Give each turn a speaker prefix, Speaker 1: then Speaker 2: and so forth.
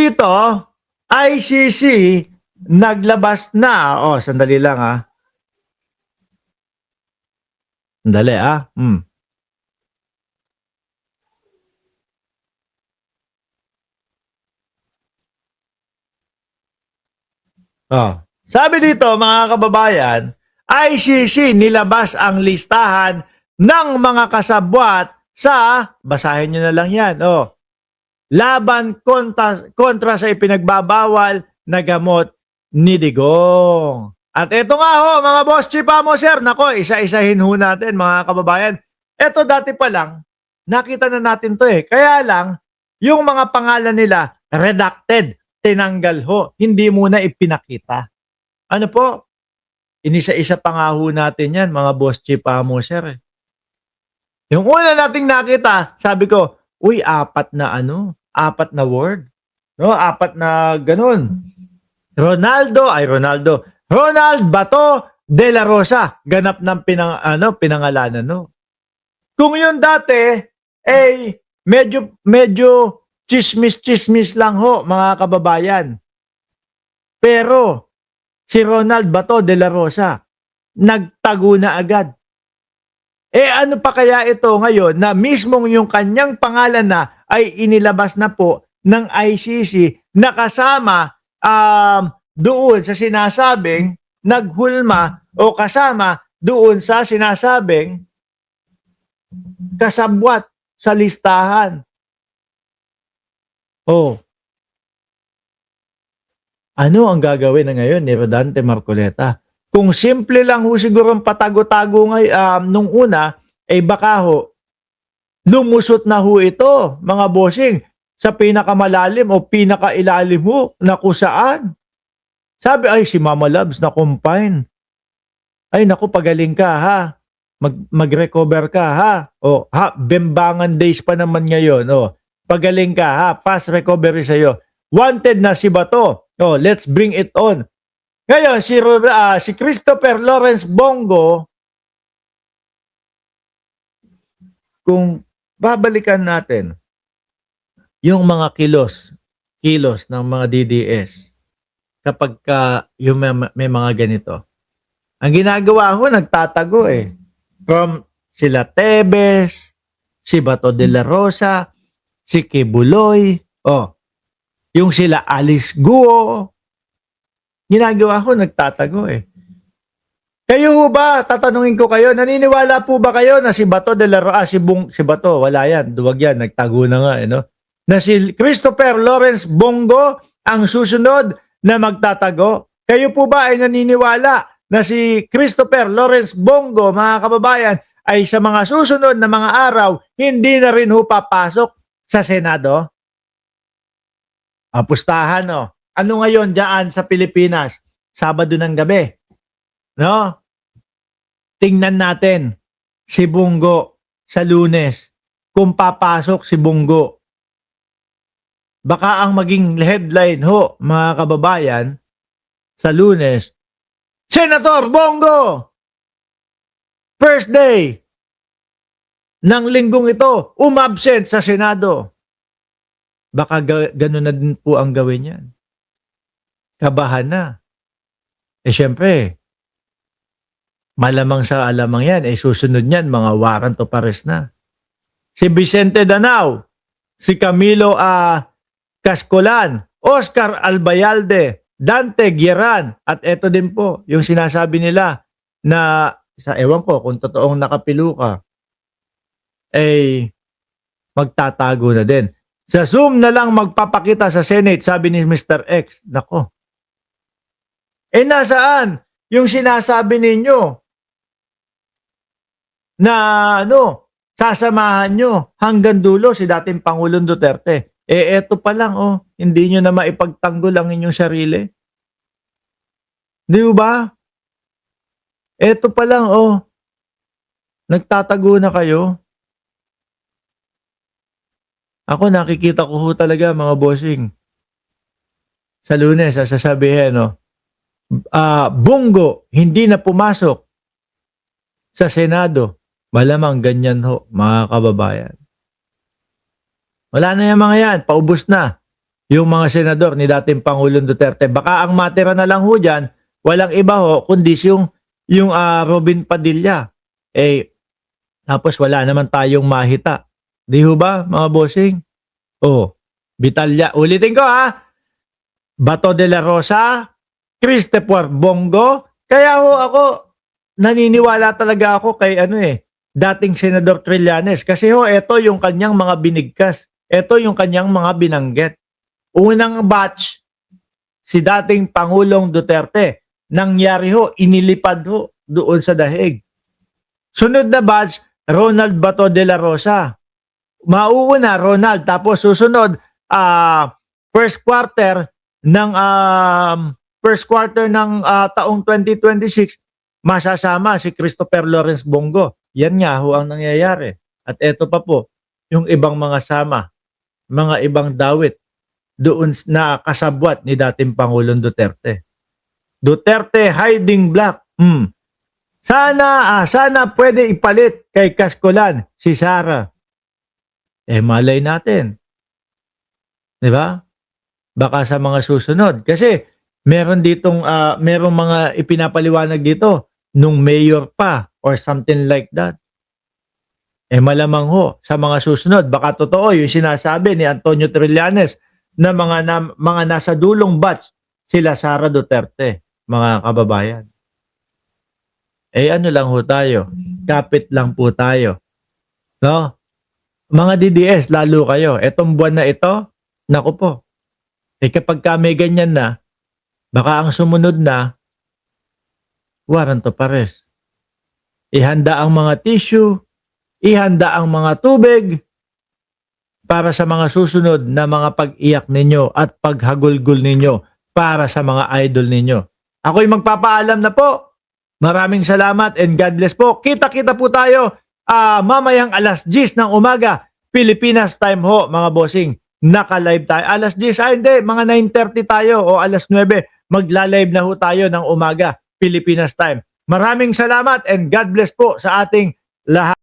Speaker 1: dito, ICC naglabas na. Oh, sandali lang ah. Sandali ah. Oh. Sabi dito mga kababayan, ICC nilabas ang listahan ng mga kasabwat sa, basahin nyo na lang yan, laban kontra sa ipinagbabawal na gamot ni Digong. At ito nga ho, mga boss chipa mo sir, nako, isa-isahin ho natin mga kababayan. Ito dati pa lang, nakita na natin to eh. Kaya lang, yung mga pangalan nila, redacted, tinanggal ho, hindi muna ipinakita. Ano po? Inisa-isa pa nga ho natin yan, mga boss chipa mo sir eh. Yung una nating nakita, sabi ko, uy, apat na word. No, apat na ganun. Ronald Bato de la Rosa, ganap ng pinangalanan, no. Kung yun dati, medyo chismis lang ho, mga kababayan. Pero, si Ronald Bato de la Rosa, nagtago na agad. Ano pa kaya ito ngayon na mismong yung kanyang pangalan na ay inilabas na po ng ICC na kasama doon sa sinasabing naghulma o kasama doon sa sinasabing kasabwat sa listahan. Ano ang gagawin na ngayon ni Rodante Marcoleta? Kung simple lang ho siguro patago-tago nung una, baka ho, lumusot na ho ito, mga bossing, sa pinakamalalim o pinakailalim ho na kusaan. Sabi, si Mama Labs na confine. Naku, pagaling ka ha. Mag-recover ka ha. Bembangan days pa naman ngayon. Pagaling ka ha. Fast recovery sa'yo. Wanted na si Bato. Let's bring it on. Ngayon, si Christopher Lawrence Bongo, kung babalikan natin yung mga kilos ng mga DDS kapag yung may mga ganito, ang ginagawa ho, nagtatago eh. From sila Tebes, si Bato de la Rosa, si Kibuloy, yung sila Alice Guo, ginagawa ko, nagtatago eh. Kayo ho ba, tatanungin ko kayo, naniniwala po ba kayo na si Bato de la Rosa, si Bato, wala yan, duwag yan, nagtago na nga, na si Christopher Lawrence Bongo ang susunod na magtatago? Kayo po ba ay naniniwala na si Christopher Lawrence Bongo, mga kababayan, ay sa mga susunod na mga araw, hindi na rin ho papasok sa Senado? Pustahan, Ano ngayon diyan sa Pilipinas? Sabado ng gabi. No? Tingnan natin si Bongo sa Lunes. Kung papasok si Bongo. Baka ang maging headline ho, mga kababayan, sa Lunes, Senator Bongo! First day ng linggong ito, umabsent sa Senado. Baka gano'n na din po ang gawin yan. Kabahan na. Siyempre, malamang sa alamang yan, susunod niyan, mga warrant of arrest na. Si Vicente Danao, si Camilo Cascolan, Oscar Albayalde, Dante Guieran, at eto din po, yung sinasabi nila na, ewan ko, kung totoong nakapilo ka, magtatago na din. Sa Zoom na lang magpapakita sa Senate, sabi ni Mr. X. Nako. Nasaan yung sinasabi ninyo na sasamahan nyo hanggang dulo si dating Pangulong Duterte? Eto pa lang, hindi nyo na maipagtanggol ang inyong sarili. Di ba? Eto pa lang, nagtatago na kayo. Ako nakikita ko ho talaga, mga bossing. Sa Lunes, sasabihin, Bongo, hindi na pumasok sa Senado. Malamang ganyan ho, mga kababayan. Wala na yung mga yan, paubos na. yung mga senador ni dating Pangulong Duterte. Baka ang matira na lang ho dyan, walang iba ho, kundi yung Robin Padilla. Tapos wala naman tayong mahita. Di ho ba, mga bossing? Vitalya. Ulitin ko Bato de la Rosa, Christopher Bongo. Kaya ho ako, naniniwala talaga ako kay dating Senador Trillanes. Kasi ito yung kanyang mga binigkas. Ito yung kanyang mga binanggit. Unang batch, si dating Pangulong Duterte. Nangyari inilipad doon sa dahig. Sunod na batch, Ronald Bato de la Rosa. Mauuna, Ronald. Tapos susunod, first quarter ng taong 2026, masasama si Christopher Lawrence Bongo. Yan nga ho ang nangyayari. At eto pa po, yung ibang mga sama, mga ibang dawit doon na kasabwat ni dating Pangulong Duterte. Duterte hiding black. Sana pwede ipalit kay Kaskulan si Sara. Malay natin. 'Di ba? Baka sa mga susunod. Kasi meron merong mga ipinapaliwanag dito nung mayor pa or something like that. Malamang sa mga susunod, baka totoo yung sinasabi ni Antonio Trillanes na mga nasa dulong batch sila Sara Duterte, mga kababayan. Ano lang ho tayo? Kapit lang po tayo. No? Mga DDS, lalo kayo. Etong buwan na ito, naku po. Kapag may ganyan na, baka ang sumunod na, warrant of arrest. Ihanda ang mga tissue, ihanda ang mga tubig, para sa mga susunod na mga pag-iyak ninyo at paghagulgol ninyo para sa mga idol ninyo. Ako'y magpapaalam na po. Maraming salamat and God bless po. Kita-kita po tayo mamayang alas 10 ng umaga. Pilipinas time ho, mga bossing. Naka-live tayo. Alas 10, hindi, mga 9:30 tayo o alas 9. Magla-live na ho tayo ng umaga. Pilipinas time. Maraming salamat and God bless po sa ating lahat.